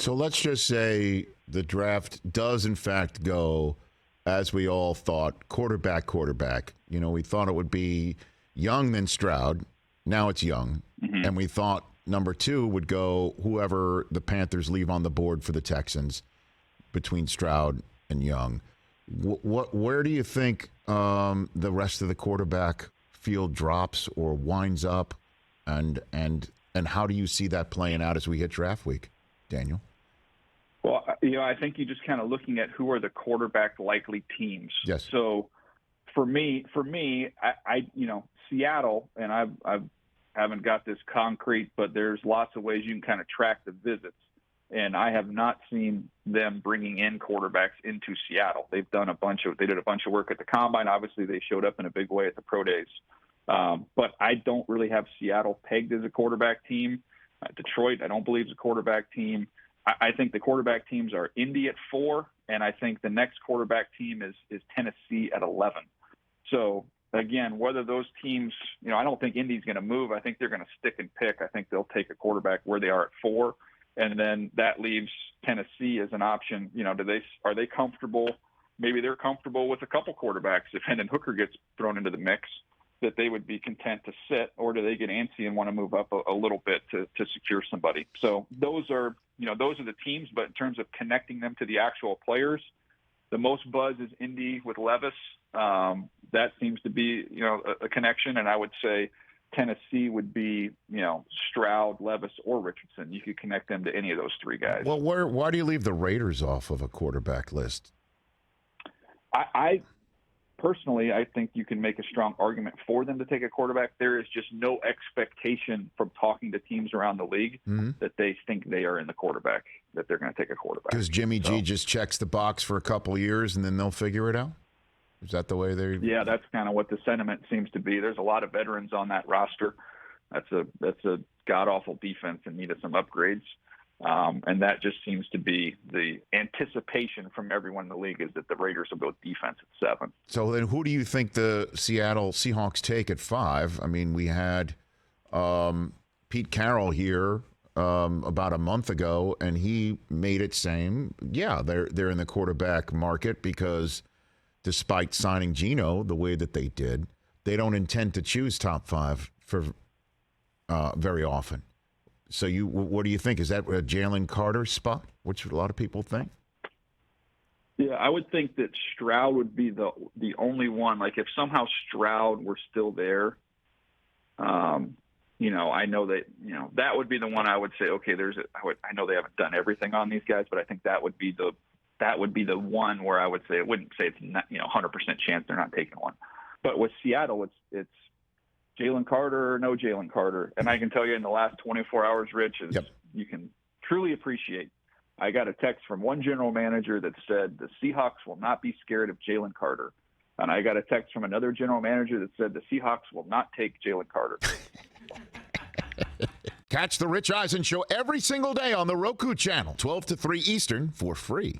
So let's just say the draft does, in fact, go as we all thought, quarterback. You know, we thought it would be Young, then Stroud. Now it's Young. Mm-hmm. And we thought number 2 would go whoever the Panthers leave on the board for the Texans between Stroud and Young. Where do you think the rest of the quarterback field drops or winds up? And how do you see that playing out as we hit draft week, Daniel? Well, you know, I think you're just kind of looking at who are the quarterback likely teams. Yes. So for me, I you know, Seattle, and I haven't got this concrete, but there's lots of ways you can kind of track the visits. And I have not seen them bringing in quarterbacks into Seattle. They did a bunch of work at the combine. Obviously, they showed up in a big way at the pro days. But I don't really have Seattle pegged as a quarterback team. Detroit, I don't believe is a quarterback team. I think the quarterback teams are Indy at 4, and I think the next quarterback team is Tennessee at 11. So, again, whether those teams, you know, I don't think Indy's going to move. I think they're going to stick and pick. I think they'll take a quarterback where they are at 4, and then that leaves Tennessee as an option. You know, are they comfortable? Maybe they're comfortable with a couple quarterbacks. If Hendon Hooker gets thrown into the mix, that they would be content to sit, or do they get antsy and want to move up a little bit to secure somebody? So those are the teams, but in terms of connecting them to the actual players, the most buzz is Indy with Levis. That seems to be, you know, a connection. And I would say Tennessee would be, you know, Stroud, Levis, or Richardson. You could connect them to any of those 3 guys. Well, why do you leave the Raiders off of a quarterback list? Personally, I think you can make a strong argument for them to take a quarterback. There is just no expectation from talking to teams around the league that they think they are in the quarterback, that they're going to take a quarterback. Because Jimmy G just checks the box for a couple of years and then they'll figure it out? Is that the way they? Yeah, that's kind of what the sentiment seems to be. There's a lot of veterans on that roster. That's a god-awful defense and needed some upgrades. And that just seems to be the anticipation from everyone in the league, is that the Raiders will go defense at 7. So then who do you think the Seattle Seahawks take at 5? I mean, we had Pete Carroll here about a month ago, and he made it saying, yeah, they're in the quarterback market because despite signing Geno the way that they did, they don't intend to choose top 5 for very often. So what do you think? Is that a Jalen Carter spot, which a lot of people think? Yeah, I would think that Stroud would be the only one. Like, if somehow Stroud were still there, you know, I know that, you know, that would be the one I would say, okay, I know they haven't done everything on these guys, but I think that would be the one where I would say, I wouldn't say it's not, you know, 100% chance they're not taking one. But with Seattle, it's Jalen Carter or no Jalen Carter. And I can tell you, in the last 24 hours, Rich, you can truly appreciate, I got a text from one general manager that said the Seahawks will not be scared of Jalen Carter. And I got a text from another general manager that said the Seahawks will not take Jalen Carter. Catch the Rich Eisen Show every single day on the Roku channel, 12 to 3 Eastern, for free.